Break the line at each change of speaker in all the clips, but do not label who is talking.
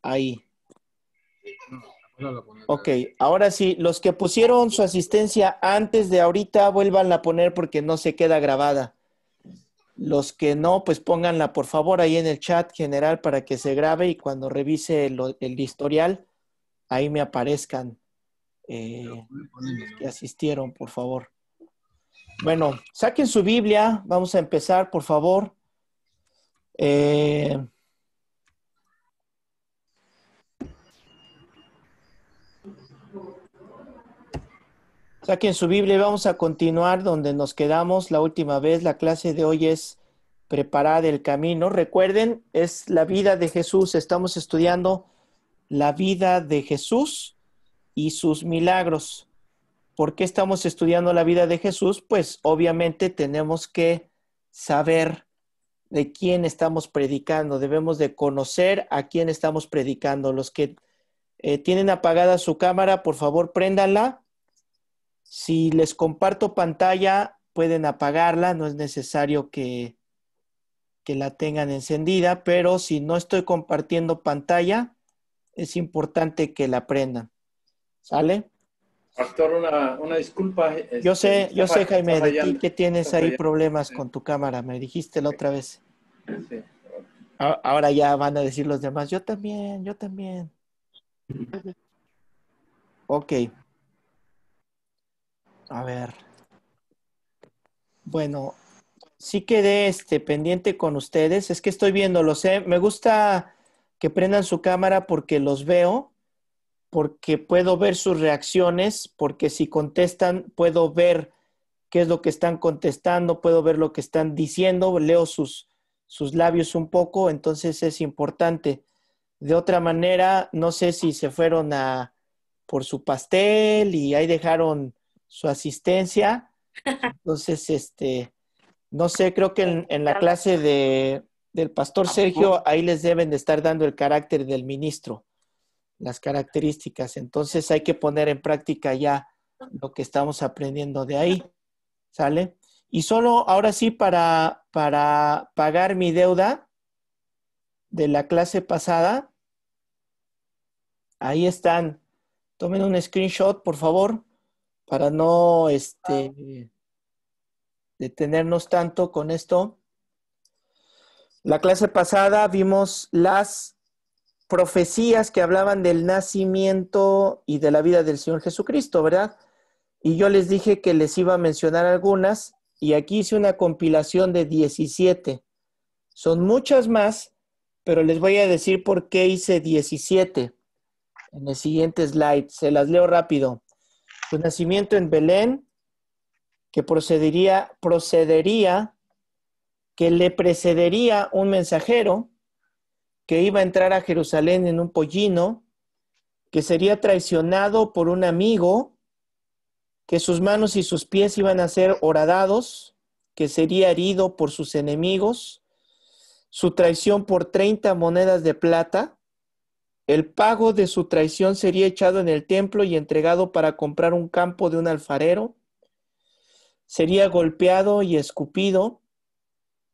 ahí.
No,
Ok, ahora sí, los que pusieron su asistencia antes de ahorita, vuélvanla a poner porque no se queda grabada. Los que no, pues pónganla por favor ahí en el chat general para que se grabe y cuando revise el historial, ahí me aparezcan los que asistieron, por favor. Bueno, saquen su Biblia, vamos a empezar, por favor. Saquen su Biblia y vamos a continuar donde nos quedamos la última vez. La clase de hoy es Preparad el camino. Recuerden, es la vida de Jesús. Estamos estudiando la vida de Jesús y sus milagros. ¿Por qué estamos estudiando la vida de Jesús? Pues obviamente tenemos que saber de quién estamos predicando. Debemos de conocer a quién estamos predicando. Los que tienen apagada su cámara, por favor, préndanla. Si les comparto pantalla, pueden apagarla. No es necesario que la tengan encendida, pero si no estoy compartiendo pantalla, es importante que la prendan. ¿Sale?
Pastor, una disculpa.
Yo sé, Jaime, de ti que tienes ahí problemas
sí,
con tu cámara. Me dijiste la otra vez.
Sí.
Ahora ya van a decir los demás. Yo también. Ok. A ver. Bueno, sí quedé pendiente con ustedes. Es que estoy viéndolos, ¿eh? Me gusta que prendan su cámara porque los veo, porque puedo ver sus reacciones, porque si contestan, puedo ver qué es lo que están contestando, puedo ver lo que están diciendo, leo sus labios un poco, entonces es importante. De otra manera, no sé si se fueron por su pastel y ahí dejaron su asistencia. Entonces, no sé, creo que en la clase del pastor Sergio, ahí les deben de estar dando el carácter del ministro, las características. Entonces hay que poner en práctica ya lo que estamos aprendiendo de ahí. ¿Sale? Y solo ahora sí para pagar mi deuda de la clase pasada, ahí están. Tomen un screenshot, por favor, para no detenernos tanto con esto. La clase pasada vimos las profecías que hablaban del nacimiento y de la vida del Señor Jesucristo, ¿verdad? Y yo les dije que les iba a mencionar algunas y aquí hice una compilación de 17. Son muchas más, pero les voy a decir por qué hice 17 en el siguiente slide. Se las leo rápido. Su nacimiento en Belén, que procedería, que le precedería un mensajero, que iba a entrar a Jerusalén en un pollino, que sería traicionado por un amigo, que sus manos y sus pies iban a ser horadados, que sería herido por sus enemigos, su traición por 30 monedas de plata, el pago de su traición sería echado en el templo y entregado para comprar un campo de un alfarero, sería golpeado y escupido,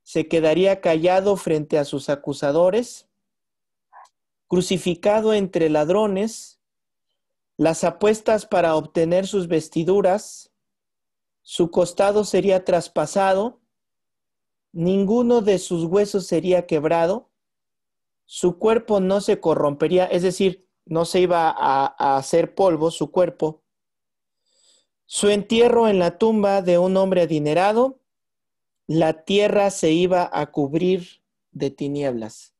se quedaría callado frente a sus acusadores, crucificado entre ladrones, las apuestas para obtener sus vestiduras, su costado sería traspasado, ninguno de sus huesos sería quebrado, su cuerpo no se corrompería, es decir, no se iba a hacer polvo su cuerpo, su entierro en la tumba de un hombre adinerado, la tierra se iba a cubrir de tinieblas.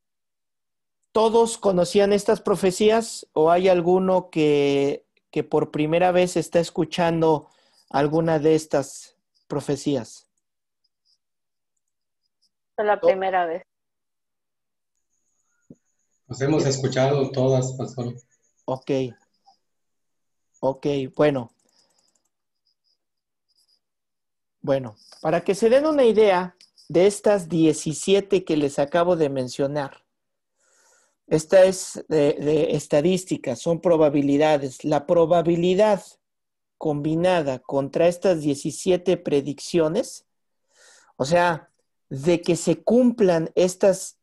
¿Todos conocían estas profecías o hay alguno que por primera vez está escuchando alguna de estas profecías?
Es la primera vez.
Nos hemos escuchado todas, pastor.
Ok, bueno. Bueno, para que se den una idea de estas 17 que les acabo de mencionar, esta es de estadísticas, son probabilidades. La probabilidad combinada contra estas 17 predicciones, o sea, de que se cumplan estas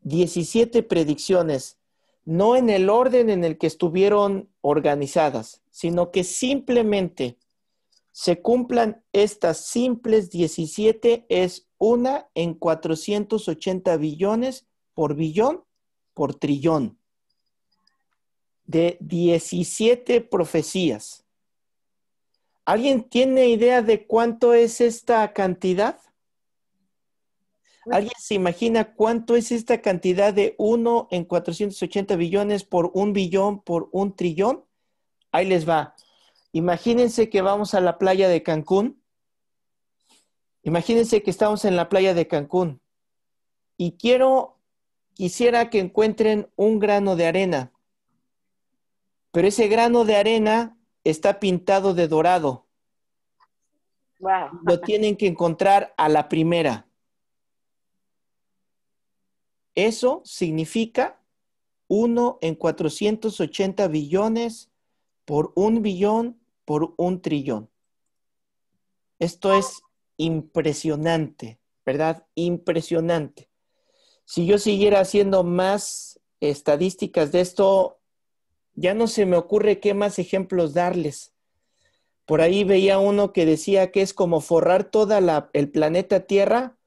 17 predicciones no en el orden en el que estuvieron organizadas, sino que simplemente se cumplan estas simples 17, es 1 en 480 billones por billón por trillón. De 17 profecías. ¿Alguien tiene idea de cuánto es esta cantidad? ¿Alguien se imagina cuánto es esta cantidad de 1 en 480 billones por 1 billón por 1 trillón? Ahí les va. Imagínense que vamos a la playa de Cancún. Imagínense que estamos en la playa de Cancún. Y quisiera que encuentren un grano de arena. Pero ese grano de arena está pintado de dorado.
Wow.
Lo tienen que encontrar a la primera. Eso significa 1 en 480 billones por 1 billón por 1 trillón. Esto es impresionante, ¿verdad? Impresionante. Si yo siguiera haciendo más estadísticas de esto, ya no se me ocurre qué más ejemplos darles. Por ahí veía uno que decía que es como forrar toda el planeta Tierra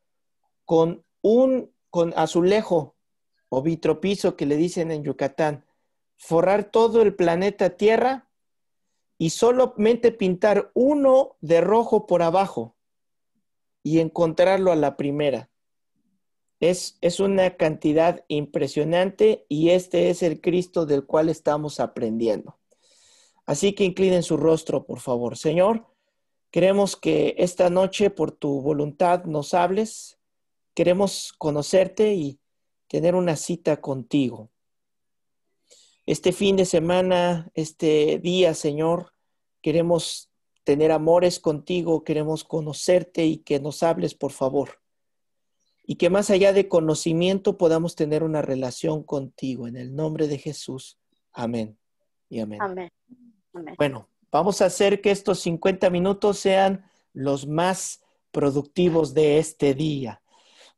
con azulejo o vitropiso que le dicen en Yucatán. Forrar todo el planeta Tierra y solamente pintar uno de rojo por abajo y encontrarlo a la primera. Es una cantidad impresionante y este es el Cristo del cual estamos aprendiendo. Así que inclinen su rostro, por favor. Señor, queremos que esta noche por tu voluntad nos hables. Queremos conocerte y tener una cita contigo. Este fin de semana, este día, Señor, queremos tener amores contigo, queremos conocerte y que nos hables, por favor. Y que más allá de conocimiento podamos tener una relación contigo. En el nombre de Jesús. Amén y amén.
Amén. Amén.
Bueno, vamos a hacer que estos 50 minutos sean los más productivos de este día.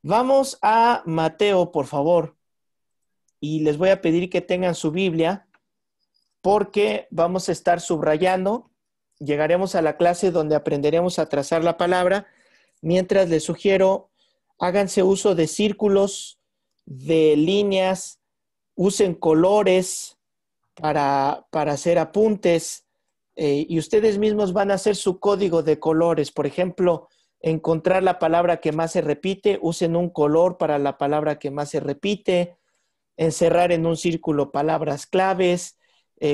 Vamos a Mateo, por favor. Y les voy a pedir que tengan su Biblia porque vamos a estar subrayando. Llegaremos a la clase donde aprenderemos a trazar la palabra. Mientras les sugiero, háganse uso de círculos, de líneas, usen colores para hacer apuntes y ustedes mismos van a hacer su código de colores. Por ejemplo, encontrar la palabra que más se repite, usen un color para la palabra que más se repite, encerrar en un círculo palabras claves,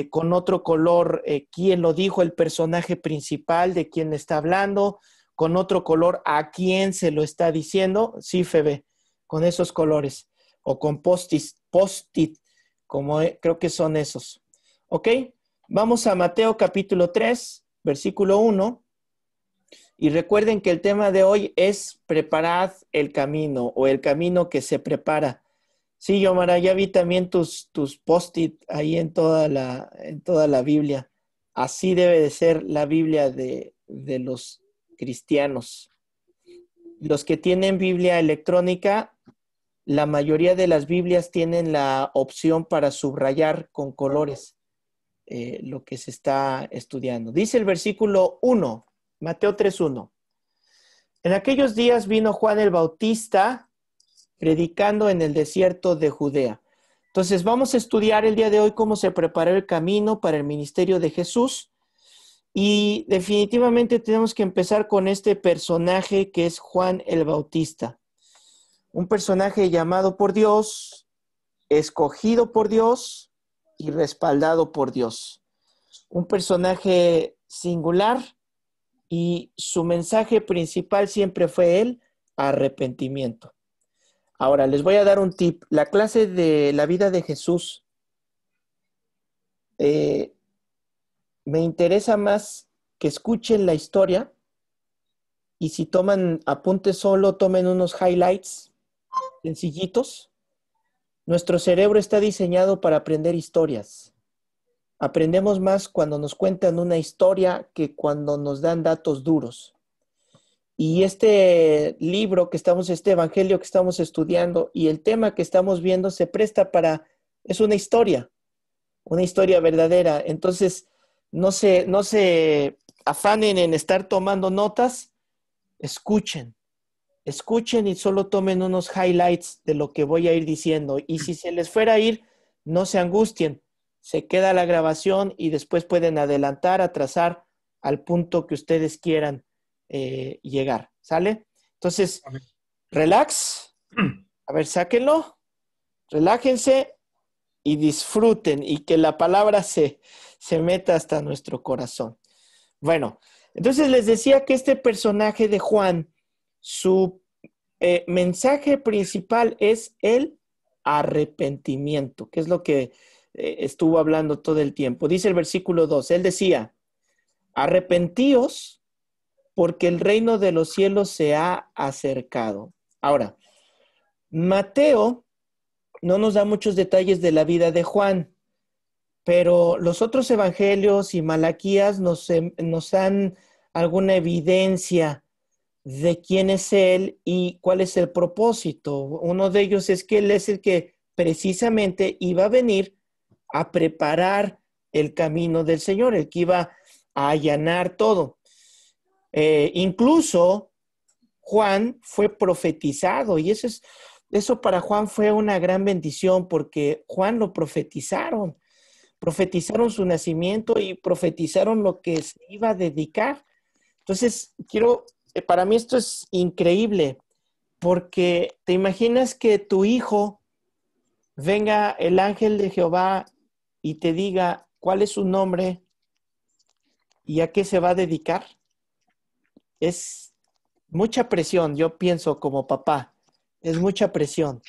con otro color quién lo dijo, el personaje principal de quién está hablando, con otro color a quién se lo está diciendo. Sí, Febe, con esos colores o con post-it, como creo que son esos. ¿Ok? Vamos a Mateo capítulo 3, versículo 1. Y recuerden que el tema de hoy es preparad el camino o el camino que se prepara. Sí, Yomara, ya vi también tus post-it ahí en toda la Biblia. Así debe de ser la Biblia de los cristianos. Los que tienen Biblia electrónica, la mayoría de las Biblias tienen la opción para subrayar con colores lo que se está estudiando. Dice el versículo 1, Mateo 3:1. En aquellos días vino Juan el Bautista predicando en el desierto de Judea. Entonces vamos a estudiar el día de hoy cómo se preparó el camino para el ministerio de Jesús y definitivamente tenemos que empezar con este personaje que es Juan el Bautista. Un personaje llamado por Dios, escogido por Dios y respaldado por Dios. Un personaje singular y su mensaje principal siempre fue el arrepentimiento. Ahora, les voy a dar un tip. La clase de la vida de Jesús me interesa más que escuchen la historia y si toman apuntes solo, tomen unos highlights sencillitos. Nuestro cerebro está diseñado para aprender historias. Aprendemos más cuando nos cuentan una historia que cuando nos dan datos duros. Y este libro este evangelio que estamos estudiando y el tema que estamos viendo se presta para Es una historia verdadera. Entonces, no se afanen en estar tomando notas, escuchen y solo tomen unos highlights de lo que voy a ir diciendo. Y si se les fuera a ir, no se angustien. Se queda la grabación y después pueden adelantar, atrasar al punto que ustedes quieran llegar. ¿Sale? Entonces,
Amén.
relax. A ver, sáquenlo. Relájense y disfruten y que la palabra se meta hasta nuestro corazón. Bueno, entonces les decía que este personaje de Juan, su mensaje principal es el arrepentimiento, que es lo que estuvo hablando todo el tiempo. Dice el versículo 2, él decía, arrepentíos porque el reino de los cielos se ha acercado. Ahora, Mateo no nos da muchos detalles de la vida de Juan, pero los otros evangelios y Malaquías nos dan alguna evidencia de quién es él y cuál es el propósito. Uno de ellos es que él es el que precisamente iba a venir a preparar el camino del Señor, el que iba a allanar todo. Incluso Juan fue profetizado y eso para Juan fue una gran bendición porque Juan lo profetizaron su nacimiento y profetizaron lo que se iba a dedicar. Entonces, para mí esto es increíble, porque te imaginas que tu hijo venga el ángel de Jehová y te diga cuál es su nombre y a qué se va a dedicar. Es mucha presión, yo pienso como papá, es mucha presión.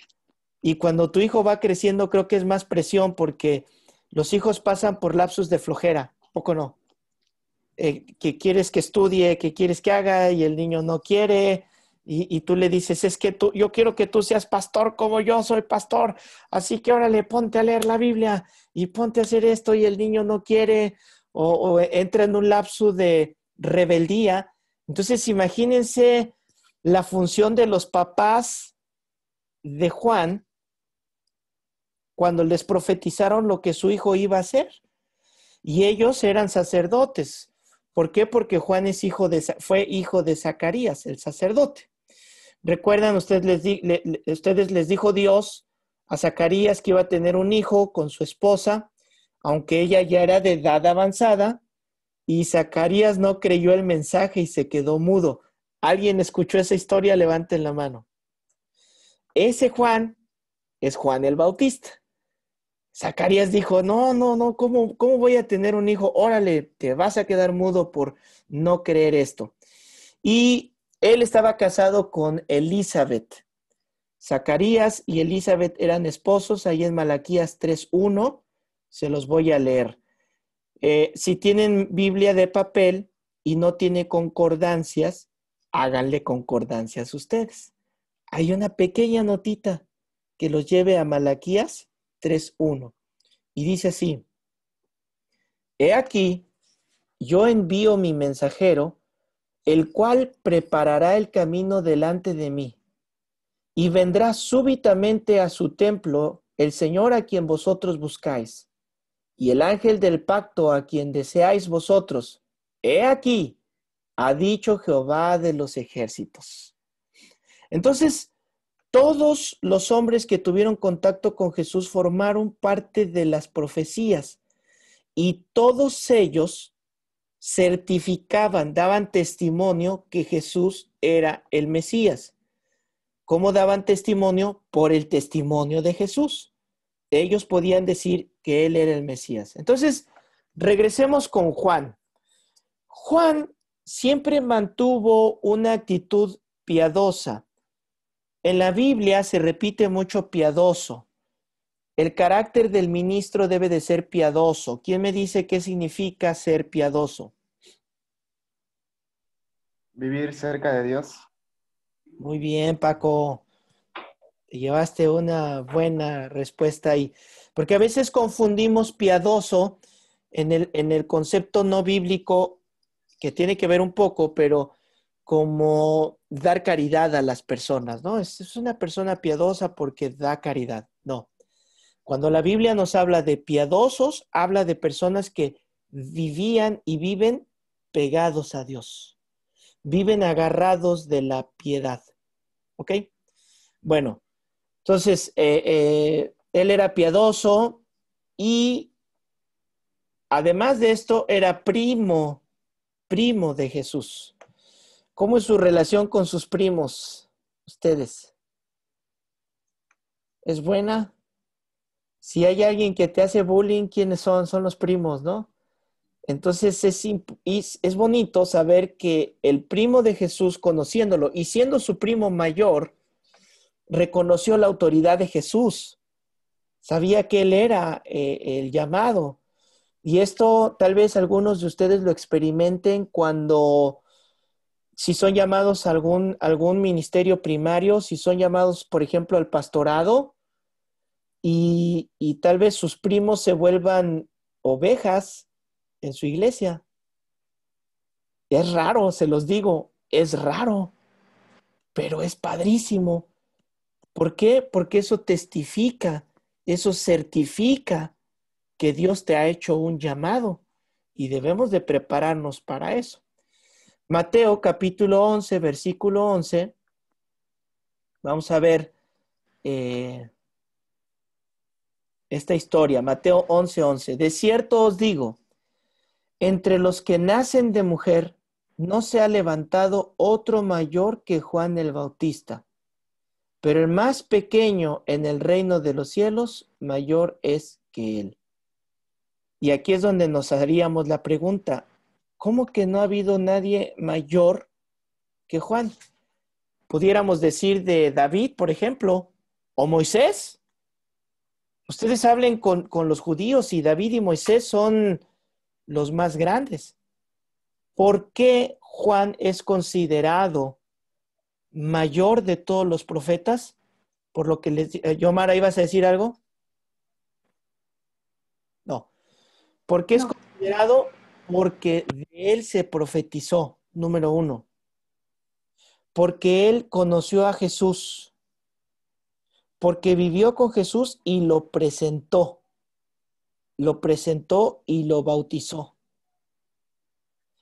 Y cuando tu hijo va creciendo, creo que es más presión porque los hijos pasan por lapsos de flojera, ¿poco no? Que quieres que estudie, que quieres que haga y el niño no quiere y tú le dices, es que yo quiero que tú seas pastor como yo soy pastor, así que órale, ponte a leer la Biblia y ponte a hacer esto y el niño no quiere o entra en un lapso de rebeldía. Entonces imagínense la función de los papás de Juan cuando les profetizaron lo que su hijo iba a hacer. Y ellos eran sacerdotes. ¿Por qué? Porque Juan fue hijo de Zacarías, el sacerdote. ¿Recuerdan? Ustedes les dijo Dios a Zacarías que iba a tener un hijo con su esposa, aunque ella ya era de edad avanzada, y Zacarías no creyó el mensaje y se quedó mudo. ¿Alguien escuchó esa historia? Levanten la mano. Ese Juan es Juan el Bautista. Zacarías dijo, no, ¿cómo voy a tener un hijo? Órale, te vas a quedar mudo por no creer esto. Y él estaba casado con Elizabeth. Zacarías y Elizabeth eran esposos, ahí en Malaquías 3:1, se los voy a leer. Si tienen Biblia de papel y no tiene concordancias, háganle concordancias ustedes. Hay una pequeña notita que los lleve a Malaquías 3:1. Y dice así, he aquí, yo envío mi mensajero, el cual preparará el camino delante de mí, y vendrá súbitamente a su templo el Señor a quien vosotros buscáis, y el ángel del pacto a quien deseáis vosotros. He aquí, ha dicho Jehová de los ejércitos. Entonces, todos los hombres que tuvieron contacto con Jesús formaron parte de las profecías y todos ellos certificaban, daban testimonio que Jesús era el Mesías. ¿Cómo daban testimonio? Por el testimonio de Jesús. Ellos podían decir que él era el Mesías. Entonces, regresemos con Juan. Juan siempre mantuvo una actitud piadosa. En la Biblia se repite mucho piadoso. El carácter del ministro debe de ser piadoso. ¿Quién me dice qué significa ser piadoso?
Vivir cerca de Dios.
Muy bien, Paco. Te llevaste una buena respuesta ahí. Porque a veces confundimos piadoso en el concepto no bíblico, que tiene que ver un poco, pero como dar caridad a las personas, ¿no? Es una persona piadosa porque da caridad. No. Cuando la Biblia nos habla de piadosos, habla de personas que vivían y viven pegados a Dios. Viven agarrados de la piedad. ¿Ok? Bueno, entonces, él era piadoso y además de esto era primo de Jesús. ¿Cómo es su relación con sus primos, ustedes? ¿Es buena? Si hay alguien que te hace bullying, ¿quiénes son? Son los primos, ¿no? Entonces es bonito saber que el primo de Jesús, conociéndolo y siendo su primo mayor, reconoció la autoridad de Jesús. Sabía que él era el llamado. Y esto tal vez algunos de ustedes lo experimenten cuando, si son llamados a algún ministerio primario, si son llamados, por ejemplo, al pastorado, y tal vez sus primos se vuelvan ovejas en su iglesia. Es raro, se los digo, es raro, pero es padrísimo. ¿Por qué? Porque eso testifica, eso certifica que Dios te ha hecho un llamado y debemos de prepararnos para eso. Mateo capítulo 11, versículo 11. Vamos a ver esta historia. Mateo 11, 11. De cierto os digo, entre los que nacen de mujer no se ha levantado otro mayor que Juan el Bautista, pero el más pequeño en el reino de los cielos mayor es que él. Y aquí es donde nos haríamos la pregunta, ¿cómo que no ha habido nadie mayor que Juan? Pudiéramos decir de David, por ejemplo, o Moisés. Ustedes hablen con los judíos y David y Moisés son los más grandes. ¿Por qué Juan es considerado mayor de todos los profetas? Por lo que les... Yomara, ¿ibas a decir algo? No. ¿Por qué es considerado? Porque de él se profetizó, número uno. Porque él conoció a Jesús. Porque vivió con Jesús y lo presentó. Lo presentó y lo bautizó.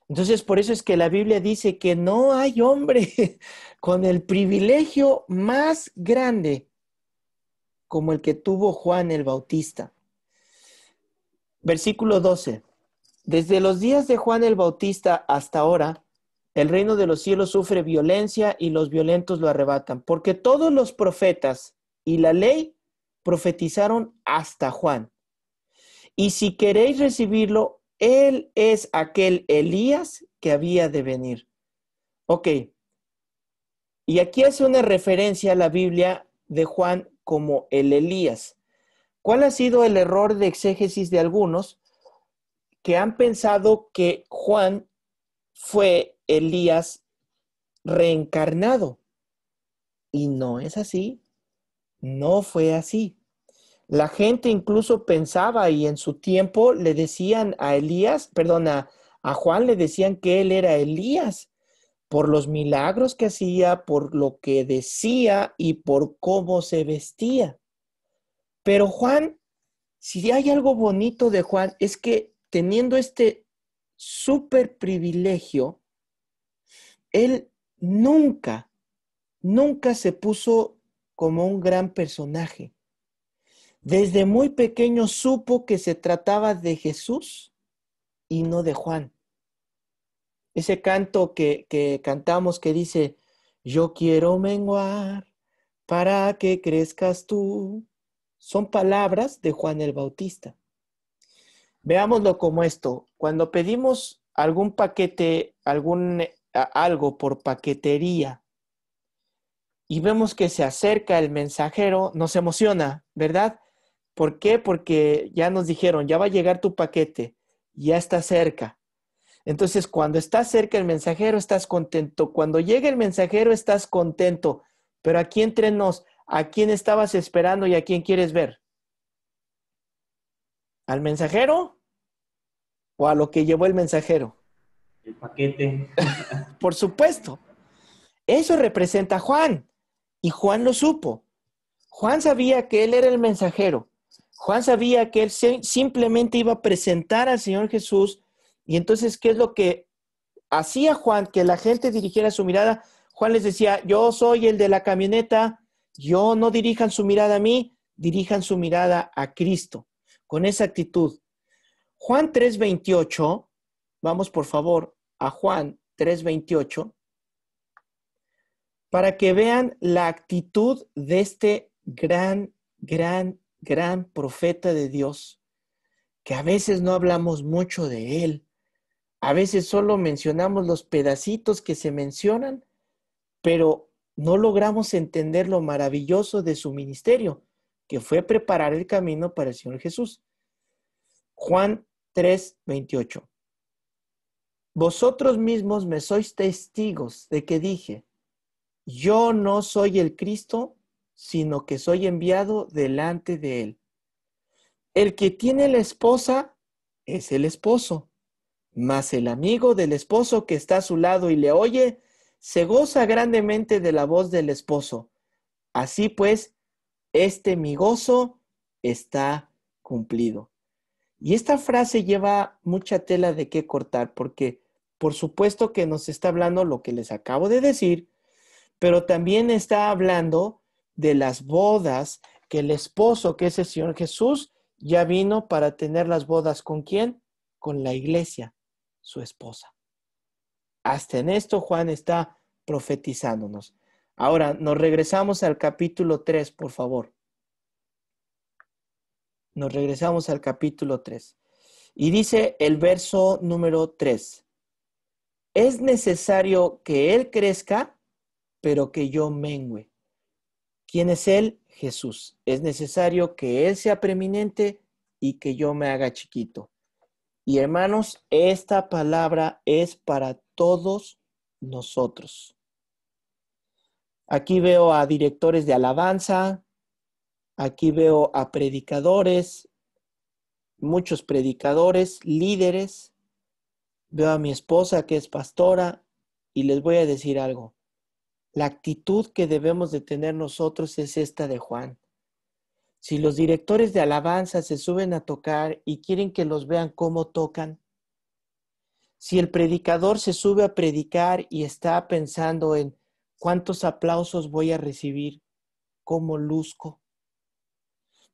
Entonces, por eso es que la Biblia dice que no hay hombre con el privilegio más grande como el que tuvo Juan el Bautista. Versículo 12. Desde los días de Juan el Bautista hasta ahora, el reino de los cielos sufre violencia y los violentos lo arrebatan, porque todos los profetas y la ley profetizaron hasta Juan. Y si queréis recibirlo, él es aquel Elías que había de venir. Ok. Y aquí hace una referencia a la Biblia de Juan como el Elías. ¿Cuál ha sido el error de exégesis de algunos que han pensado que Juan fue Elías reencarnado? Y no es así. No fue así. La gente incluso pensaba y en su tiempo le decían a Juan le decían que él era Elías por los milagros que hacía, por lo que decía y por cómo se vestía. Pero Juan, si hay algo bonito de Juan, es que teniendo este súper privilegio, él nunca se puso como un gran personaje. Desde muy pequeño supo que se trataba de Jesús y no de Juan. Ese canto que cantamos que dice, yo quiero menguar para que crezcas tú, son palabras de Juan el Bautista. Veámoslo como esto. Cuando pedimos algún paquete, algo por paquetería y vemos que se acerca el mensajero, nos emociona, ¿verdad? ¿Por qué? Porque ya nos dijeron, ya va a llegar tu paquete, ya está cerca. Entonces, cuando está cerca el mensajero, estás contento. Cuando llega el mensajero, estás contento. Pero aquí entre nos, ¿a quién estabas esperando y a quién quieres ver? ¿Al mensajero o a lo que llevó el mensajero?
El paquete.
Por supuesto. Eso representa a Juan. Y Juan lo supo. Juan sabía que él era el mensajero. Juan sabía que él simplemente iba a presentar al Señor Jesús. Y entonces, ¿qué es lo que hacía Juan? Que la gente dirigiera su mirada. Juan les decía, yo soy el de la camioneta, yo no dirijan su mirada a mí, dirijan su mirada a Cristo, con esa actitud. Juan 3:28, vamos por favor a Juan 3:28, para que vean la actitud de este gran profeta de Dios, que a veces no hablamos mucho de él, a veces solo mencionamos los pedacitos que se mencionan, pero no logramos entender lo maravilloso de su ministerio, que fue preparar el camino para el Señor Jesús. Juan 3:28. Vosotros mismos me sois testigos de que dije, yo no soy el Cristo, sino que soy enviado delante de él. El que tiene la esposa es el esposo, mas el amigo del esposo que está a su lado y le oye, se goza grandemente de la voz del esposo. Así pues, mi gozo está cumplido. Y esta frase lleva mucha tela de qué cortar, porque por supuesto que nos está hablando lo que les acabo de decir, pero también está hablando de las bodas que el esposo, que es el Señor Jesús, ya vino para tener las bodas. ¿Con quién? Con la iglesia, su esposa. Hasta en esto Juan está profetizándonos. Ahora, nos regresamos al capítulo 3, por favor. Nos regresamos al capítulo 3. Y dice el verso número 3. Es necesario que Él crezca, pero que yo mengüe. ¿Quién es Él? Jesús. Es necesario que Él sea preeminente y que yo me haga chiquito. Y hermanos, esta palabra es para todos nosotros. Aquí veo a directores de alabanza, aquí veo a predicadores, muchos predicadores, líderes. Veo a mi esposa que es pastora y les voy a decir algo. La actitud que debemos de tener nosotros es esta de Juan. Si los directores de alabanza se suben a tocar y quieren que los vean cómo tocan, si el predicador se sube a predicar y está pensando en cuántos aplausos voy a recibir, cómo luzco,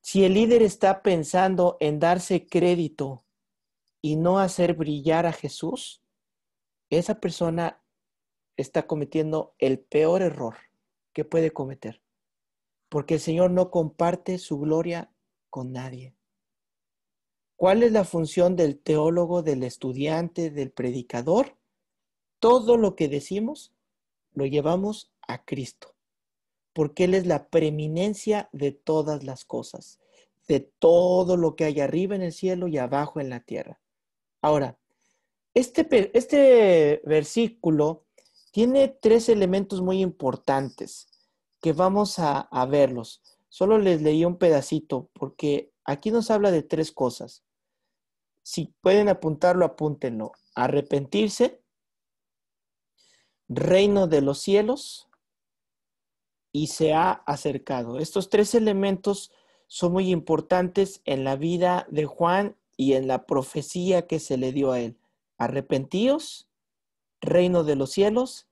si el líder está pensando en darse crédito y no hacer brillar a Jesús, esa persona está cometiendo el peor error que puede cometer. Porque el Señor no comparte su gloria con nadie. ¿Cuál es la función del teólogo, del estudiante, del predicador? Todo lo que decimos lo llevamos a Cristo. Porque Él es la preeminencia de todas las cosas, de todo lo que hay arriba en el cielo y abajo en la tierra. Ahora, este versículo tiene 3 elementos muy importantes que vamos a verlos. Solo les leí un pedacito porque aquí nos habla de 3 cosas. Si pueden apuntarlo, apúntenlo. Arrepentirse, reino de los cielos y se ha acercado. Estos 3 elementos son muy importantes en la vida de Juan y en la profecía que se le dio a él. Arrepentíos, reino de los cielos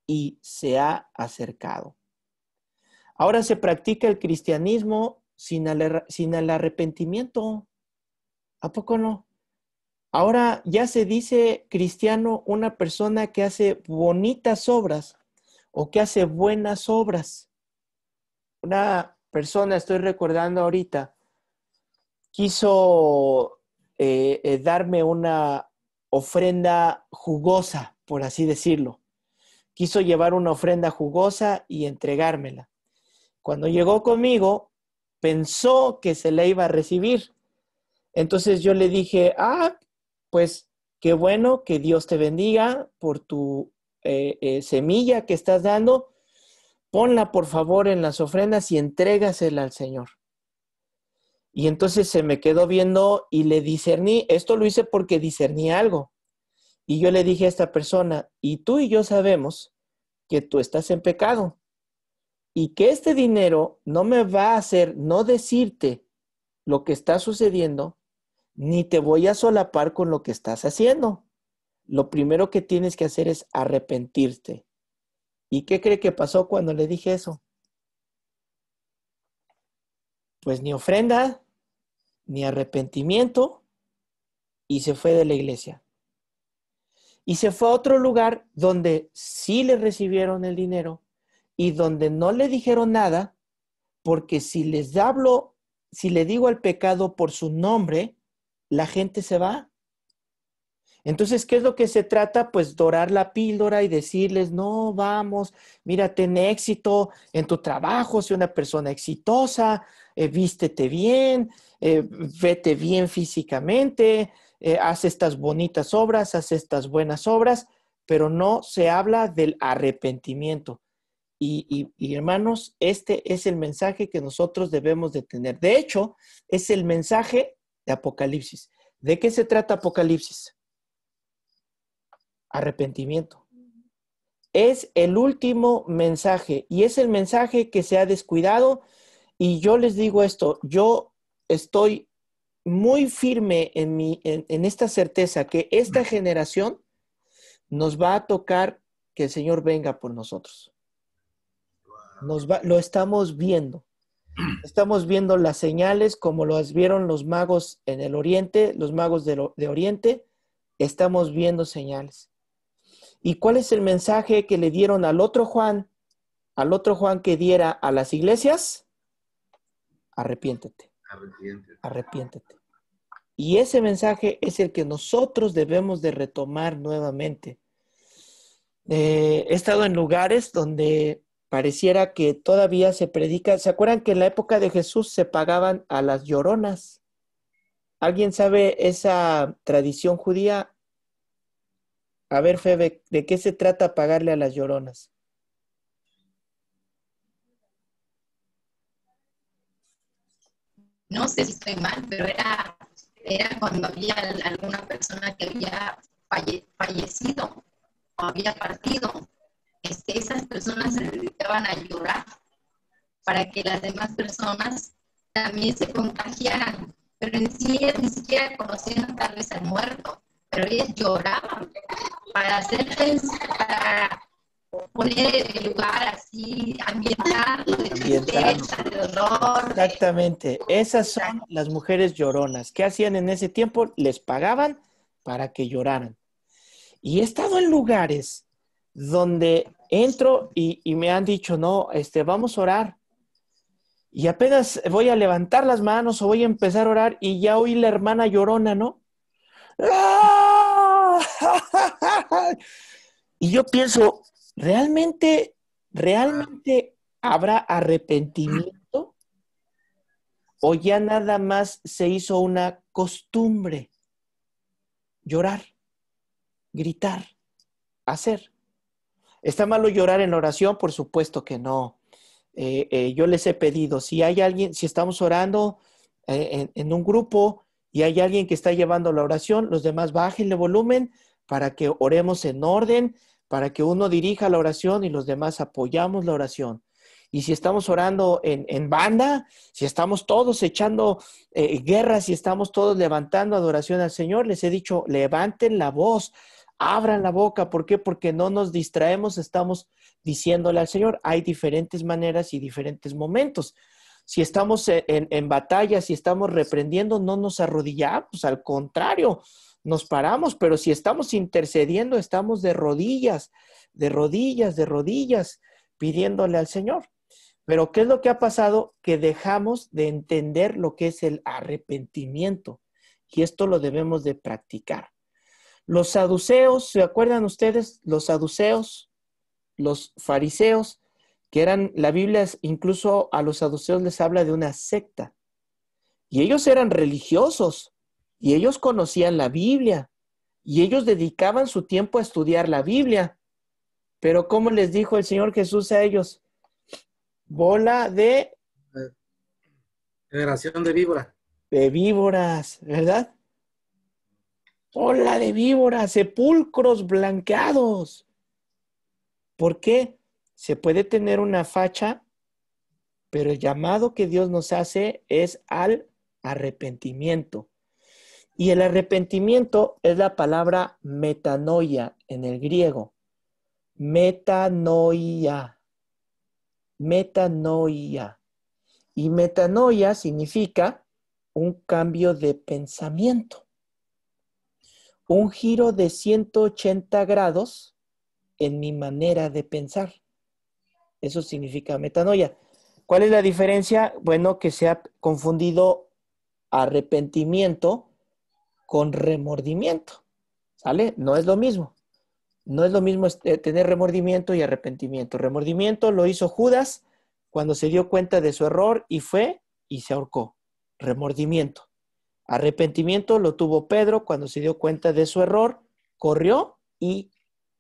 y se ha acercado. Ahora se practica el cristianismo sin el arrepentimiento. ¿A poco no? Ahora ya se dice cristiano una persona que hace bonitas obras o que hace buenas obras. Una persona, estoy recordando ahorita, quiso darme una ofrenda jugosa, por así decirlo. Quiso llevar una ofrenda jugosa y entregármela. Cuando llegó conmigo, pensó que se la iba a recibir. Entonces yo le dije, pues qué bueno, que Dios te bendiga por tu semilla que estás dando. Ponla por favor en las ofrendas y entrégasela al Señor. Y entonces se me quedó viendo y le discerní. Esto lo hice porque discerní algo. Y yo le dije a esta persona, y tú y yo sabemos que tú estás en pecado. Y que este dinero no me va a hacer no decirte lo que está sucediendo, ni te voy a solapar con lo que estás haciendo. Lo primero que tienes que hacer es arrepentirte. ¿Y qué cree que pasó cuando le dije eso? Pues ni ofrenda, ni arrepentimiento, y se fue de la iglesia. Y se fue a otro lugar donde sí le recibieron el dinero y donde no le dijeron nada, porque si les hablo, si le digo al pecado por su nombre, la gente se va. Entonces, ¿qué es lo que se trata? Pues dorar la píldora y decirles, no, vamos, mira, ten éxito en tu trabajo, sé una persona exitosa, vístete bien, vete bien físicamente, haz estas bonitas obras, haz estas buenas obras, pero no se habla del arrepentimiento. Y hermanos, este es el mensaje que nosotros debemos de tener. De hecho, es el mensaje de Apocalipsis. ¿De qué se trata Apocalipsis? Arrepentimiento. Es el último mensaje y es el mensaje que se ha descuidado. Y yo les digo esto, yo estoy muy firme en esta certeza que esta generación nos va a tocar que el Señor venga por nosotros. Lo estamos viendo. Estamos viendo las señales como las vieron los magos en el Oriente, los magos de Oriente. Estamos viendo señales. ¿Y cuál es el mensaje que le dieron al otro Juan que diera a las iglesias? Arrepiéntete. Arrepiéntete. Y ese mensaje es el que nosotros debemos de retomar nuevamente. He estado en lugares donde pareciera que todavía se predica. ¿Se acuerdan que en la época de Jesús se pagaban a las lloronas? ¿Alguien sabe esa tradición judía? A ver, Febe, ¿de qué se trata pagarle a las lloronas?
No sé si estoy mal, pero era cuando había alguna persona que había fallecido o había partido. Esas personas se dedicaban a llorar para que las demás personas también se contagiaran, pero en sí ellas ni siquiera conocían tal vez al muerto, pero ellas lloraban para poner el lugar así, ambientarlo de tristeza, de dolor.
Exactamente, esas son las mujeres lloronas. ¿Qué hacían en ese tiempo? Les pagaban para que lloraran. Y he estado en lugares donde entro y me han dicho, no, vamos a orar. Y apenas voy a levantar las manos o voy a empezar a orar y ya oí la hermana llorona, ¿no? ¡Ah! Y yo pienso, ¿realmente habrá arrepentimiento? ¿O ya nada más se hizo una costumbre? Llorar, gritar, hacer. ¿Está malo llorar en la oración? Por supuesto que no. Yo les he pedido, si hay alguien, si estamos orando en un grupo y hay alguien que está llevando la oración, los demás bájenle volumen para que oremos en orden, para que uno dirija la oración y los demás apoyamos la oración. Y si estamos orando en banda, si estamos todos echando guerra, si estamos todos levantando adoración al Señor, les he dicho, levanten la voz, abran la boca. ¿Por qué? Porque no nos distraemos, estamos diciéndole al Señor. Hay diferentes maneras y diferentes momentos. Si estamos en batalla, si estamos reprendiendo, no nos arrodillamos, al contrario, nos paramos, pero si estamos intercediendo, estamos de rodillas, pidiéndole al Señor. Pero ¿qué es lo que ha pasado? Que dejamos de entender lo que es el arrepentimiento y esto lo debemos de practicar. Los saduceos, ¿se acuerdan ustedes? Los saduceos, los fariseos, que eran, la Biblia incluso a los saduceos les habla de una secta. Y ellos eran religiosos, y ellos conocían la Biblia, y ellos dedicaban su tiempo a estudiar la Biblia. Pero ¿cómo les dijo el Señor Jesús a ellos? Bola de
generación de víboras.
De víboras, ¿verdad? Bola de víboras, sepulcros blanqueados. ¿Por qué? Se puede tener una facha, pero el llamado que Dios nos hace es al arrepentimiento. Y el arrepentimiento es la palabra metanoia en el griego. Metanoia. Metanoia. Y metanoia significa un cambio de pensamiento. Un giro de 180 grados en mi manera de pensar. Eso significa metanoia. ¿Cuál es la diferencia? Bueno, que se ha confundido arrepentimiento con remordimiento. ¿Sale? No es lo mismo. No es lo mismo tener remordimiento y arrepentimiento. Remordimiento lo hizo Judas cuando se dio cuenta de su error y fue y se ahorcó. Remordimiento. Arrepentimiento lo tuvo Pedro cuando se dio cuenta de su error, corrió y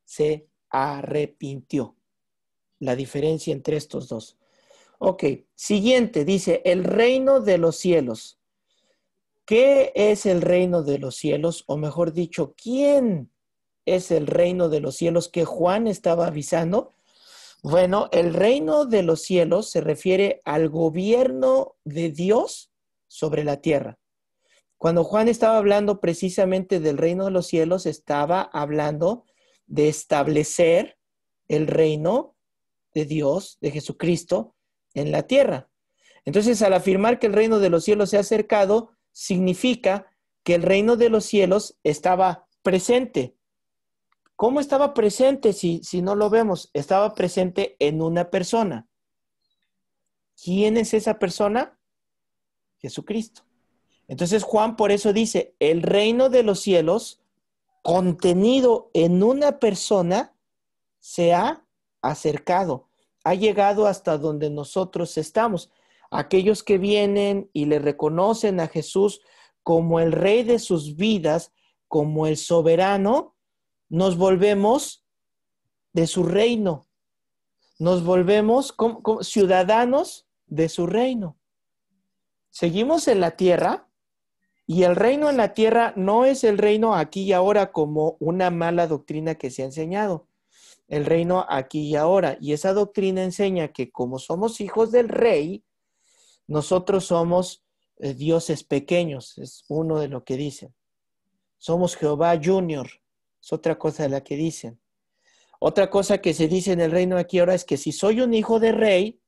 se arrepintió. La diferencia entre estos dos. Ok, siguiente, dice, el reino de los cielos. ¿Qué es el reino de los cielos? O mejor dicho, ¿quién es el reino de los cielos que Juan estaba avisando? Bueno, el reino de los cielos se refiere al gobierno de Dios sobre la tierra. Cuando Juan estaba hablando precisamente del reino de los cielos, estaba hablando de establecer el reino de Dios, de Jesucristo, en la tierra. Entonces, al afirmar que el reino de los cielos se ha acercado, significa que el reino de los cielos estaba presente. ¿Cómo estaba presente si no lo vemos? Estaba presente en una persona. ¿Quién es esa persona? Jesucristo. Entonces Juan por eso dice, el reino de los cielos contenido en una persona se ha acercado, ha llegado hasta donde nosotros estamos. Aquellos que vienen y le reconocen a Jesús como el rey de sus vidas, como el soberano, nos volvemos de su reino. Nos volvemos como ciudadanos de su reino. Seguimos en la tierra y el reino en la tierra no es el reino aquí y ahora como una mala doctrina que se ha enseñado. El reino aquí y ahora. Y esa doctrina enseña que como somos hijos del rey, nosotros somos dioses pequeños. Es uno de lo que dicen. Somos Jehová Junior. Es otra cosa de la que dicen. Otra cosa que se dice en el reino aquí ahora es que si soy un hijo de rey,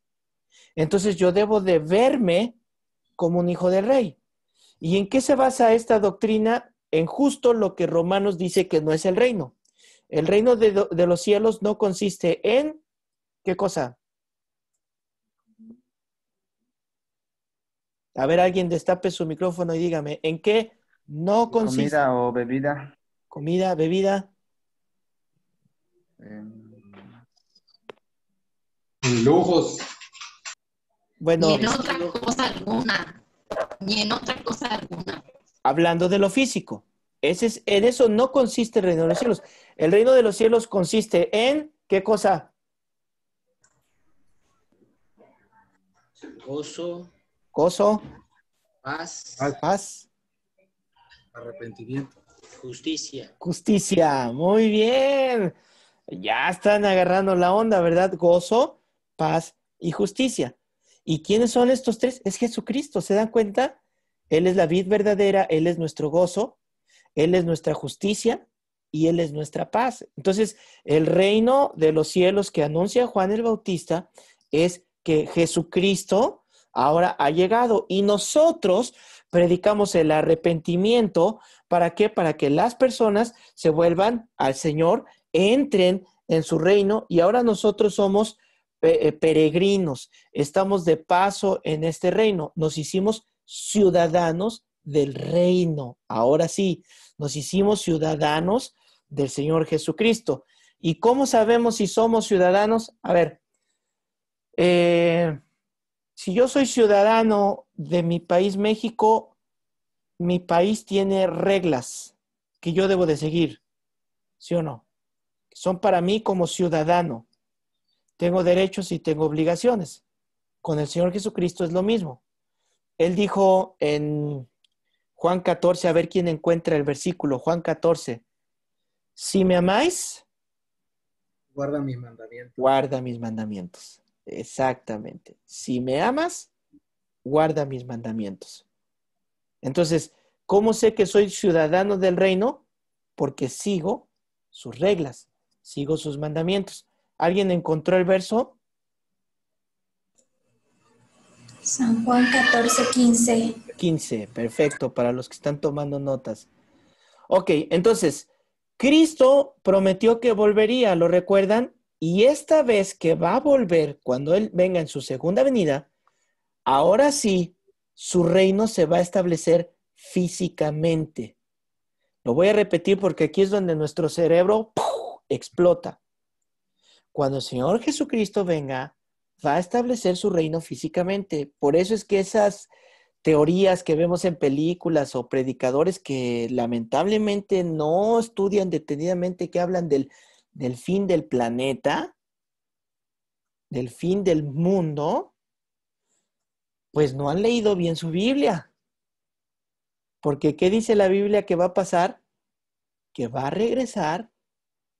entonces yo debo de verme como un hijo del rey. ¿Y en qué se basa esta doctrina? En justo lo que Romanos dice que no es el reino. El reino de los cielos no consiste en, ¿qué cosa? A ver, alguien destape su micrófono y dígame, ¿en qué no consiste?
Comida o bebida.
Comida, bebida.
Lujos.
Bueno,
Ni en otra cosa alguna. Ni en otra cosa alguna.
hablando de lo físico. En eso no consiste el reino de los cielos. El reino de los cielos consiste en, ¿qué cosa?
Gozo,
Gozo,
paz,
paz,
arrepentimiento, justicia.
justicia. Muy bien. Ya están agarrando la onda, ¿verdad? Gozo, paz y justicia. ¿Y quiénes son estos tres? Es Jesucristo. ¿Se dan cuenta? Él es la vid verdadera, Él es nuestro gozo, Él es nuestra justicia y Él es nuestra paz. Entonces, el reino de los cielos que anuncia Juan el Bautista es que Jesucristo ahora ha llegado y nosotros predicamos el arrepentimiento. ¿Para qué? Para que las personas se vuelvan al Señor, entren en su reino y ahora nosotros somos peregrinos, estamos de paso en este reino, nos hicimos ciudadanos del reino. Ahora sí, nos hicimos ciudadanos del Señor Jesucristo. ¿Y cómo sabemos si somos ciudadanos? A ver, si yo soy ciudadano de mi país, México, mi país tiene reglas que yo debo de seguir, ¿sí o no? Son para mí como ciudadano. Tengo derechos y tengo obligaciones. Con el Señor Jesucristo es lo mismo. Él dijo en Juan 14, a ver quién encuentra el versículo, Juan 14, si me amáis,
Guarda mis mandamientos.
guarda mis mandamientos. Exactamente. Si me amas, guarda mis mandamientos. Entonces, ¿cómo sé que soy ciudadano del reino? Porque sigo sus reglas, sigo sus mandamientos. ¿Alguien encontró el verso?
San Juan 14:15.
15, perfecto, para los que están tomando notas. Ok, entonces, Cristo prometió que volvería, ¿lo recuerdan? Y esta vez que va a volver, cuando Él venga en su segunda venida, ahora sí, su reino se va a establecer físicamente. Lo voy a repetir porque aquí es donde nuestro cerebro ¡puf!, explota. Cuando el Señor Jesucristo venga, va a establecer su reino físicamente. Por eso es que esas teorías que vemos en películas o predicadores que lamentablemente no estudian detenidamente, que hablan del fin del planeta, del fin del mundo, pues no han leído bien su Biblia. Porque ¿qué dice la Biblia que va a pasar? Que va a regresar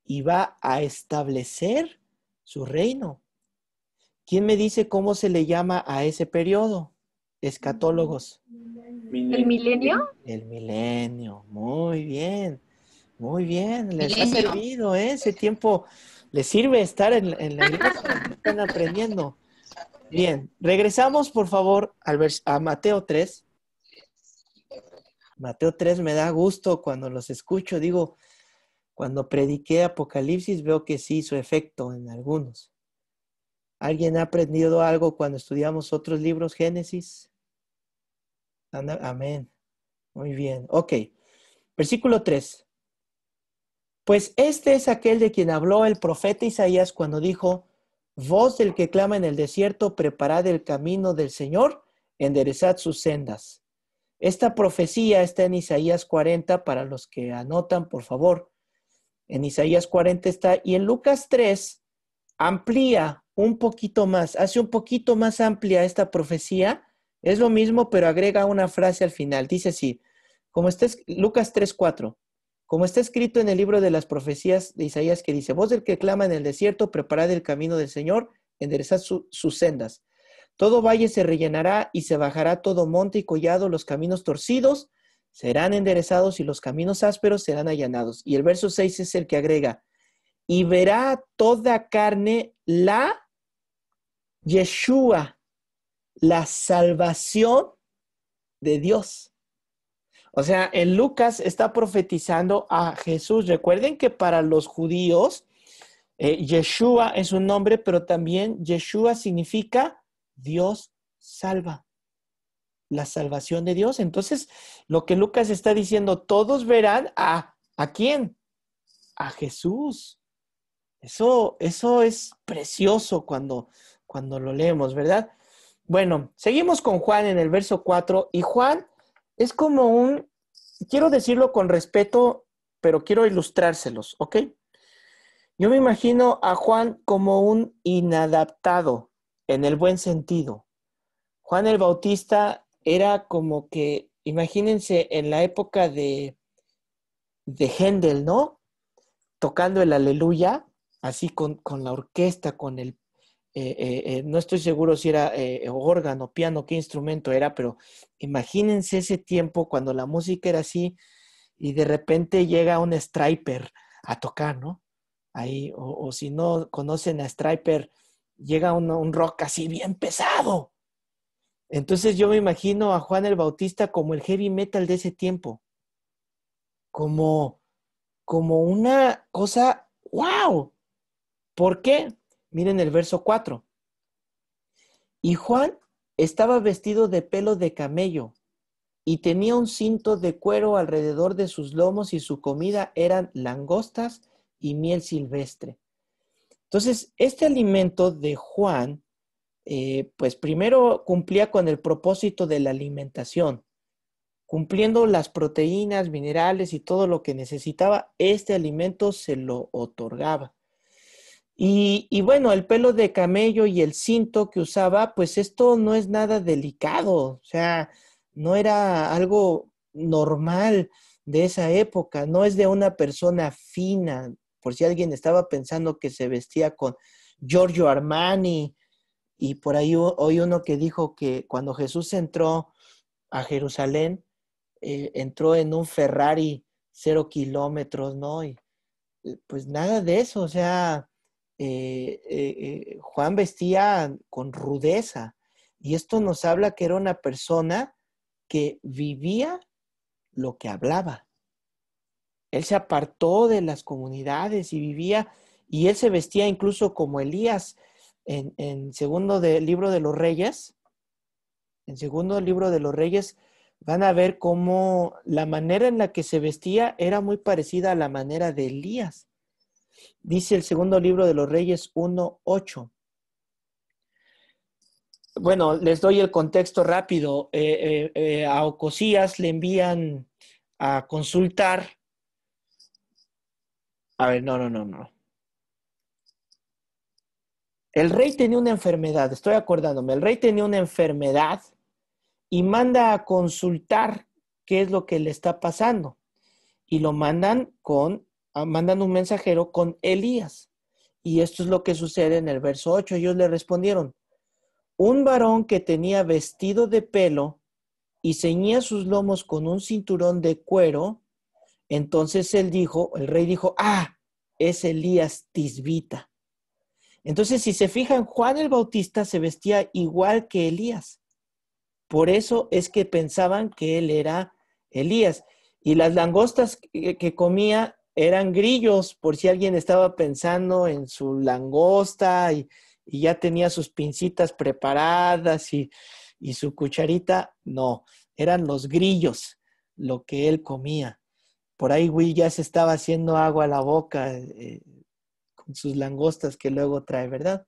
y va a establecer su reino. ¿Quién me dice cómo se le llama a ese periodo? Escatólogos.
¿El milenio?
El milenio. Muy bien. Muy bien. Les ha
Milenio.
servido, ¿eh? Ese tiempo les sirve estar en la iglesia. Están aprendiendo. Bien. Regresamos, por favor, a Mateo 3. Mateo 3 me da gusto cuando los escucho. Digo, cuando prediqué Apocalipsis veo que sí hizo efecto en algunos. ¿Alguien ha aprendido algo cuando estudiamos otros libros? Génesis. Amén. Muy bien. Ok. Versículo 3. Pues este es aquel de quien habló el profeta Isaías cuando dijo: voz del que clama en el desierto, preparad el camino del Señor, enderezad sus sendas. Esta profecía está en Isaías 40, para los que anotan, por favor. En Isaías 40 está, y en Lucas 3 amplía un poquito más, hace un poquito más amplia esta profecía. Es lo mismo, pero agrega una frase al final. Dice así, Lucas 3:4, como está escrito en el libro de las profecías de Isaías, que dice: voz del que clama en el desierto, preparad el camino del Señor, enderezad sus sendas. Todo valle se rellenará y se bajará todo monte y collado, los caminos torcidos serán enderezados y los caminos ásperos serán allanados. Y el verso 6 es el que agrega: y verá toda carne la Yeshua, la salvación de Dios. O sea, en Lucas está profetizando a Jesús. Recuerden que para los judíos, Yeshua es un nombre, pero también Yeshua significa Dios salva, la salvación de Dios. Entonces, lo que Lucas está diciendo, todos verán ¿a quién? A Jesús. Eso es precioso cuando lo leemos, ¿verdad? Bueno, seguimos con Juan en el verso 4, y Juan es como quiero decirlo con respeto, pero quiero ilustrárselos, ¿ok? Yo me imagino a Juan como un inadaptado, en el buen sentido. Juan el Bautista era como que, imagínense en la época de Händel, ¿no? Tocando el Aleluya, así con la orquesta, con el, no estoy seguro si era órgano, piano, qué instrumento era, pero imagínense ese tiempo cuando la música era así y de repente llega un striper a tocar, ¿no? Ahí, o si no conocen a striper, llega un rock así bien pesado. Entonces yo me imagino a Juan el Bautista como el heavy metal de ese tiempo, como una cosa, ¡wow! ¿Por qué? Miren el verso 4. Y Juan estaba vestido de pelo de camello y tenía un cinto de cuero alrededor de sus lomos, y su comida eran langostas y miel silvestre. Entonces, este alimento de Juan, pues primero cumplía con el propósito de la alimentación, cumpliendo las proteínas, minerales y todo lo que necesitaba. Este alimento se lo otorgaba. Y bueno, el pelo de camello y el cinto que usaba, pues esto no es nada delicado, o sea, no era algo normal de esa época, no es de una persona fina, por si alguien estaba pensando que se vestía con Giorgio Armani, y por ahí oí uno que dijo que cuando Jesús entró a Jerusalén, entró en un Ferrari 0 kilómetros, ¿no? Y pues nada de eso, o sea, Juan vestía con rudeza. Y esto nos habla que era una persona que vivía lo que hablaba. Él se apartó de las comunidades y vivía, y él se vestía incluso como Elías. En segundo libro de los Reyes, van a ver cómo la manera en la que se vestía era muy parecida a la manera de Elías. Dice el segundo libro de los Reyes 1:8. Bueno, les doy el contexto rápido. A Ocosías le envían a consultar. A ver, no. El rey tenía una enfermedad, estoy acordándome. El rey tenía una enfermedad y manda a consultar qué es lo que le está pasando. Y lo mandan un mensajero con Elías. Y esto es lo que sucede en el verso 8. Ellos le respondieron: un varón que tenía vestido de pelo y ceñía sus lomos con un cinturón de cuero. Entonces el rey dijo, es Elías Tisbita. Entonces, si se fijan, Juan el Bautista se vestía igual que Elías. Por eso es que pensaban que él era Elías. Y las langostas que comía eran grillos, por si alguien estaba pensando en su langosta y ya tenía sus pincitas preparadas y su cucharita. No, eran los grillos lo que él comía. Por ahí Will ya se estaba haciendo agua a la boca con sus langostas que luego trae, ¿verdad?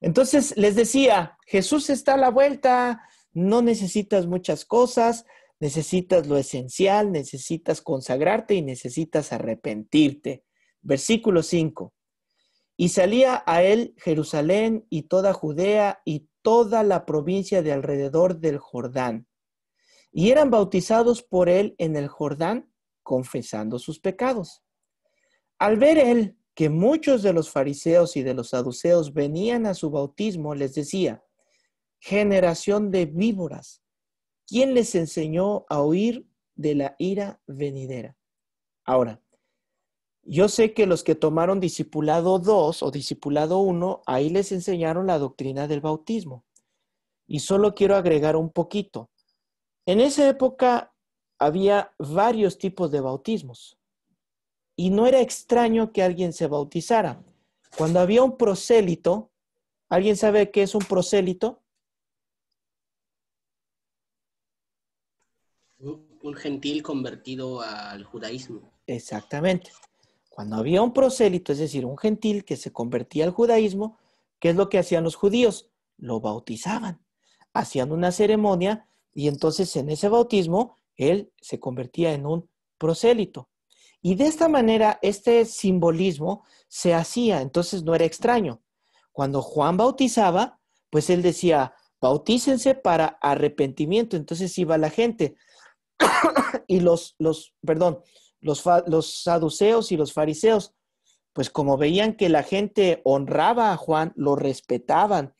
Entonces les decía, Jesús está a la vuelta, no necesitas muchas cosas, necesitas lo esencial, necesitas consagrarte y necesitas arrepentirte. Versículo 5. Y salía a él Jerusalén y toda Judea y toda la provincia de alrededor del Jordán. Y eran bautizados por él en el Jordán, confesando sus pecados. Al ver él que muchos de los fariseos y de los saduceos venían a su bautismo, les decía: generación de víboras, ¿quién les enseñó a huir de la ira venidera? Ahora, yo sé que los que tomaron discipulado 2 o discipulado 1, ahí les enseñaron la doctrina del bautismo. Y solo quiero agregar un poquito. En esa época había varios tipos de bautismos. Y no era extraño que alguien se bautizara. Cuando había un prosélito, ¿alguien sabe qué es un prosélito?
Un gentil convertido al judaísmo.
Exactamente. Cuando había un prosélito, es decir, un gentil que se convertía al judaísmo, ¿qué es lo que hacían los judíos? Lo bautizaban. Hacían una ceremonia y entonces en ese bautismo él se convertía en un prosélito. Y de esta manera este simbolismo se hacía, entonces no era extraño. Cuando Juan bautizaba, pues él decía, bautícense para arrepentimiento. Entonces iba la gente y los saduceos y los fariseos, pues como veían que la gente honraba a Juan, lo respetaban,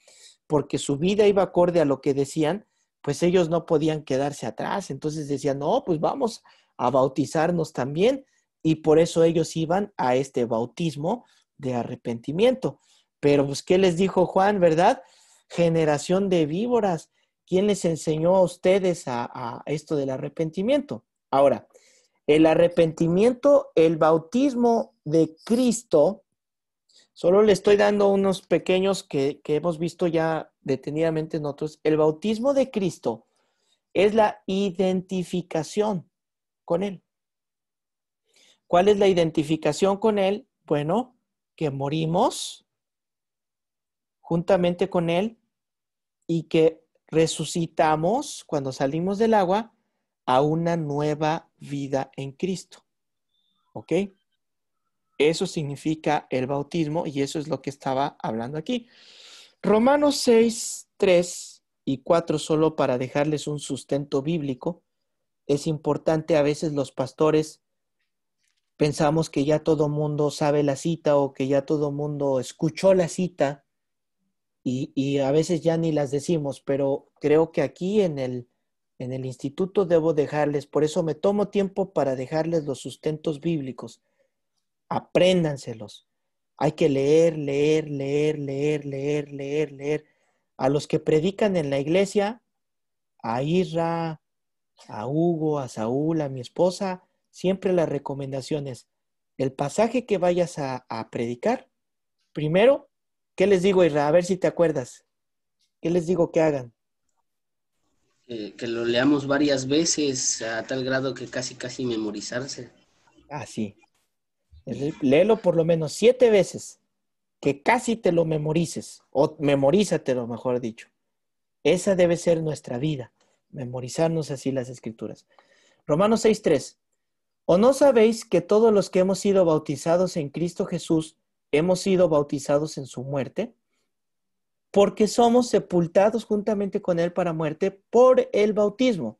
porque su vida iba acorde a lo que decían, pues ellos no podían quedarse atrás. Entonces decían, no, pues vamos a bautizarnos también. Y por eso ellos iban a este bautismo de arrepentimiento. Pero pues, ¿qué les dijo Juan, verdad? Generación de víboras. ¿Quién les enseñó a ustedes a esto del arrepentimiento? Ahora, el arrepentimiento, el bautismo de Cristo, solo le estoy dando unos pequeños que hemos visto ya detenidamente en otros. El bautismo de Cristo es la identificación con Él. ¿Cuál es la identificación con Él? Bueno, que morimos juntamente con Él y que resucitamos cuando salimos del agua a una nueva vida en Cristo. ¿Ok? Eso significa el bautismo y eso es lo que estaba hablando aquí. Romanos 6, 3 y 4, solo para dejarles un sustento bíblico. Es importante, a veces los pastores pensamos que ya todo mundo sabe la cita o que ya todo mundo escuchó la cita y a veces ya ni las decimos, pero creo que aquí en el En el instituto debo dejarles, por eso me tomo tiempo para dejarles los sustentos bíblicos. Apréndanselos. Hay que leer, leer, leer, leer, leer, leer, leer. A los que predican en la iglesia, a Isra, a Hugo, a Saúl, a mi esposa, siempre las recomendaciones. El pasaje que vayas a predicar, primero, ¿qué les digo, Isra? A ver si te acuerdas. ¿Qué les digo que hagan?
Que lo leamos varias veces a tal grado que casi memorizarse.
Así. Léelo por lo menos 7 veces, que casi te lo memorices, o memorízatelo, mejor dicho. Esa debe ser nuestra vida, memorizarnos así las escrituras. Romanos 6:3. ¿O no sabéis que todos los que hemos sido bautizados en Cristo Jesús hemos sido bautizados en su muerte? Porque somos sepultados juntamente con él para muerte por el bautismo,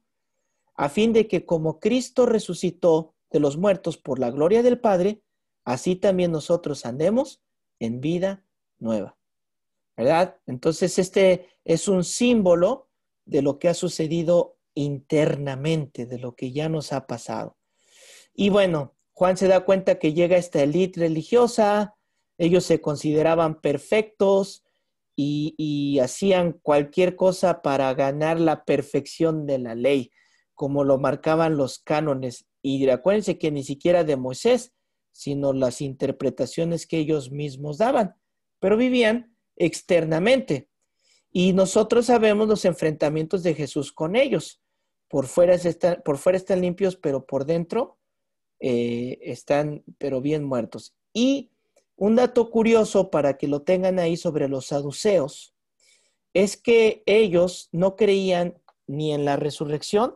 a fin de que como Cristo resucitó de los muertos por la gloria del Padre, así también nosotros andemos en vida nueva. ¿Verdad? Entonces este es un símbolo de lo que ha sucedido internamente, de lo que ya nos ha pasado. Y bueno, Juan se da cuenta que llega esta élite religiosa, ellos se consideraban perfectos y hacían cualquier cosa para ganar la perfección de la ley, como lo marcaban los cánones. Y acuérdense que ni siquiera de Moisés, sino las interpretaciones que ellos mismos daban, pero vivían externamente. Y nosotros sabemos los enfrentamientos de Jesús con ellos. Por fuera están limpios, pero por dentro están, pero bien muertos. Y un dato curioso para que lo tengan ahí sobre los saduceos, es que ellos no creían ni en la resurrección,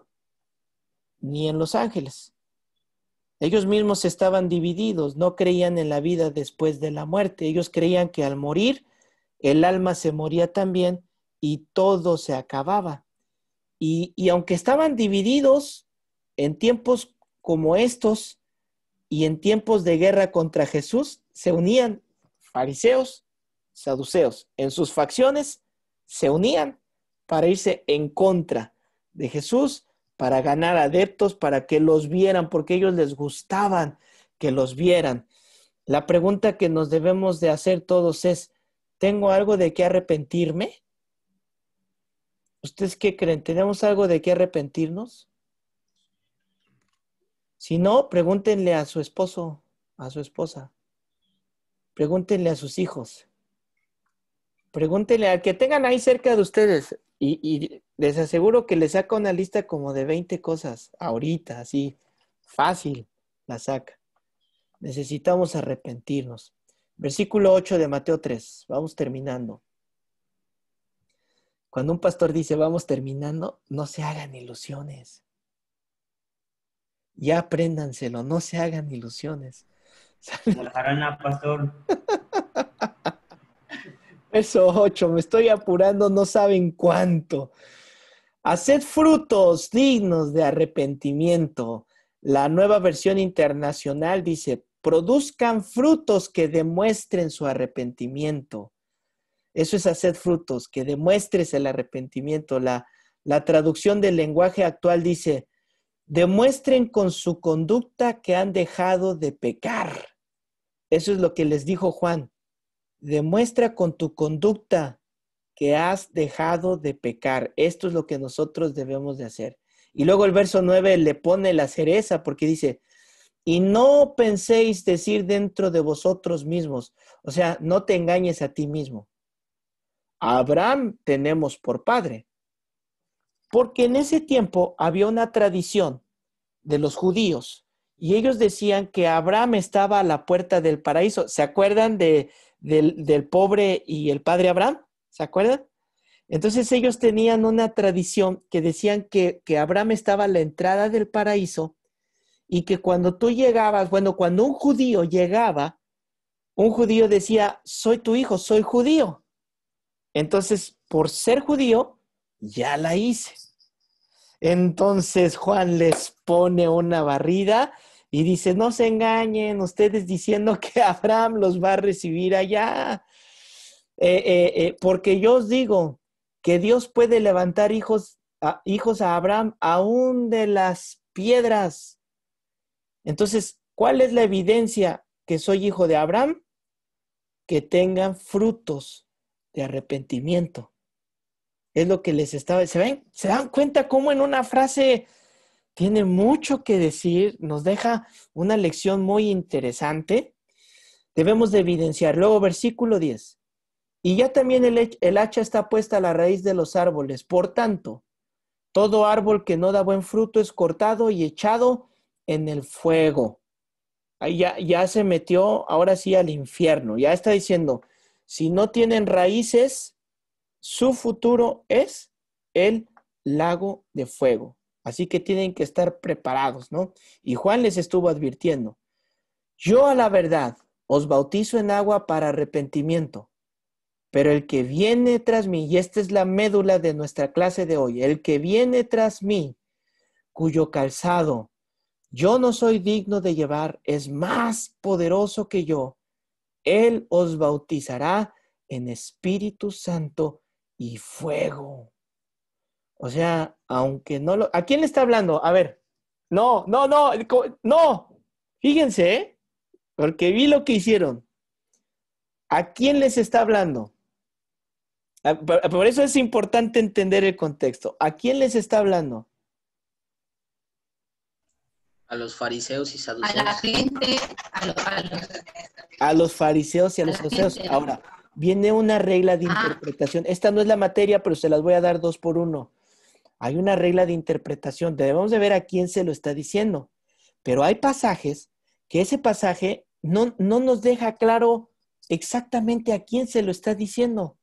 ni en los ángeles. Ellos mismos estaban divididos, no creían en la vida después de la muerte. Ellos creían que al morir, el alma se moría también y todo se acababa. Y aunque estaban divididos en tiempos como estos y en tiempos de guerra contra Jesús, se unían fariseos, saduceos. En sus facciones se unían para irse en contra de Jesús, para ganar adeptos, para que los vieran, porque a ellos les gustaban que los vieran. La pregunta que nos debemos de hacer todos es, ¿tengo algo de qué arrepentirme? ¿Ustedes qué creen? ¿Tenemos algo de qué arrepentirnos? Si no, pregúntenle a su esposo, a su esposa. Pregúntenle a sus hijos. Pregúntenle al que tengan ahí cerca de ustedes. Y les aseguro que les saca una lista como de 20 cosas. Ahorita, así, fácil la saca. Necesitamos arrepentirnos. Versículo 8 de Mateo 3. Vamos terminando. Cuando un pastor dice vamos terminando, no se hagan ilusiones. Ya apréndanselo, no se hagan ilusiones.
La jarana, pastor.
Verso 8, me estoy apurando, no saben cuánto. Haced frutos dignos de arrepentimiento. La Nueva Versión Internacional dice, produzcan frutos que demuestren su arrepentimiento. Eso es hacer frutos, que demuestres el arrepentimiento. La traducción del lenguaje actual dice, demuestren con su conducta que han dejado de pecar. Eso es lo que les dijo Juan. Demuestra con tu conducta que has dejado de pecar. Esto es lo que nosotros debemos de hacer. Y luego el verso 9 le pone la cereza porque dice, y no penséis decir dentro de vosotros mismos, o sea, no te engañes a ti mismo. A Abraham tenemos por padre. Porque en ese tiempo había una tradición de los judíos y ellos decían que Abraham estaba a la puerta del paraíso. ¿Se acuerdan del pobre y el padre Abraham? ¿Se acuerdan? Entonces ellos tenían una tradición que decían que Abraham estaba a la entrada del paraíso y que cuando tú llegabas, bueno, cuando un judío llegaba, un judío decía, soy tu hijo, soy judío. Entonces, por ser judío, ya la hice. Entonces Juan les pone una barrida y dice, no se engañen ustedes diciendo que Abraham los va a recibir allá. Porque yo os digo que Dios puede levantar hijos hijos a Abraham aún de las piedras. Entonces, ¿cuál es la evidencia que soy hijo de Abraham? Que tengan frutos de arrepentimiento. Es lo que les estaba... ¿Se ven? ¿Se dan cuenta cómo en una frase tiene mucho que decir? Nos deja una lección muy interesante. Debemos de evidenciar. Luego, versículo 10. Y ya también el hacha está puesta a la raíz de los árboles. Por tanto, todo árbol que no da buen fruto es cortado y echado en el fuego. Ahí ya se metió ahora sí al infierno. Ya está diciendo, si no tienen raíces, su futuro es el lago de fuego. Así que tienen que estar preparados, ¿no? Y Juan les estuvo advirtiendo, yo a la verdad os bautizo en agua para arrepentimiento, pero el que viene tras mí, y esta es la médula de nuestra clase de hoy, el que viene tras mí, cuyo calzado yo no soy digno de llevar, es más poderoso que yo. Él os bautizará en Espíritu Santo y fuego. O sea, aunque no lo... ¿A quién le está hablando? A ver. No. Fíjense, ¿eh? Porque vi lo que hicieron. ¿A quién les está hablando? Por eso es importante entender el contexto. ¿A quién les está hablando?
A los fariseos y saduceos.
A la gente,
a los fariseos y a los saduceos. Ahora, viene una regla de interpretación. Esta no es la materia, pero se las voy a dar 2 por 1. Hay una regla de interpretación. Debemos de ver a quién se lo está diciendo. Pero hay pasajes que ese pasaje no nos deja claro exactamente a quién se lo está diciendo.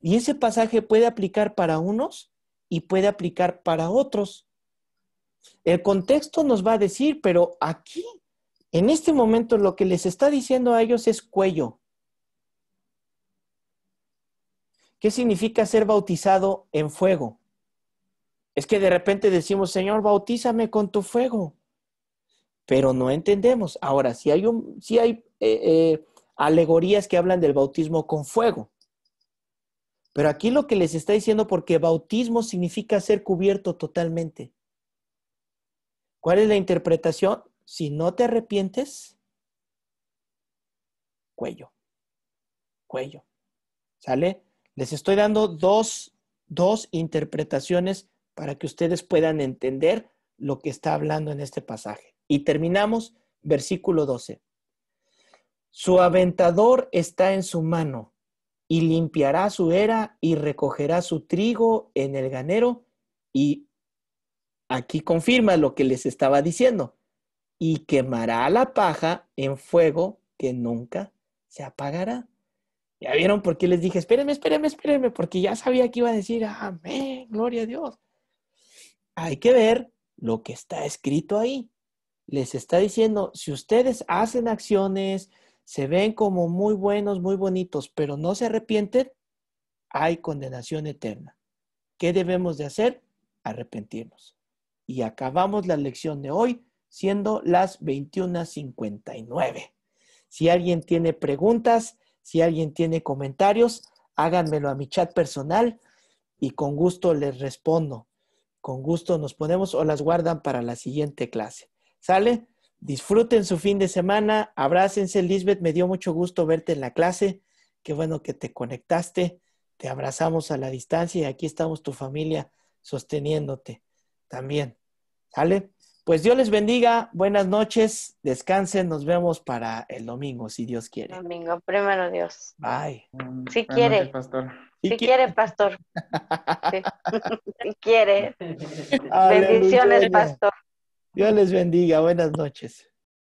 Y ese pasaje puede aplicar para unos y puede aplicar para otros. El contexto nos va a decir, pero aquí, en este momento, lo que les está diciendo a ellos es cuello. ¿Qué significa ser bautizado en fuego? Es que de repente decimos, Señor, bautízame con tu fuego. Pero no entendemos. Ahora, sí hay alegorías que hablan del bautismo con fuego. Pero aquí lo que les está diciendo, porque bautismo significa ser cubierto totalmente. ¿Cuál es la interpretación? Si no te arrepientes, cuello. ¿Sale? Les estoy dando dos interpretaciones para que ustedes puedan entender lo que está hablando en este pasaje. Y terminamos, versículo 12. Su aventador está en su mano y limpiará su era y recogerá su trigo en el granero. Y aquí confirma lo que les estaba diciendo. Y quemará la paja en fuego que nunca se apagará. ¿Ya vieron por qué les dije, espérenme? Porque ya sabía que iba a decir, amén, gloria a Dios. Hay que ver lo que está escrito ahí. Les está diciendo, si ustedes hacen acciones, se ven como muy buenos, muy bonitos, pero no se arrepienten, hay condenación eterna. ¿Qué debemos de hacer? Arrepentirnos. Y acabamos la lección de hoy siendo las 21:59. Si alguien tiene preguntas, si alguien tiene comentarios, háganmelo a mi chat personal y con gusto les respondo. Con gusto nos ponemos o las guardan para la siguiente clase. ¿Sale? Disfruten su fin de semana. Abrácense, Lisbeth. Me dio mucho gusto verte en la clase. Qué bueno que te conectaste. Te abrazamos a la distancia y aquí estamos tu familia sosteniéndote también. ¿Sale? Pues Dios les bendiga. Buenas noches. Descansen. Nos vemos para el domingo, si Dios quiere.
Domingo, primero Dios.
Bye.
Si quiere.
Noches, pastor.
Si quiere, pastor. Sí. Si quiere.
Aleluya.
Bendiciones, pastor.
Dios les bendiga. Buenas noches.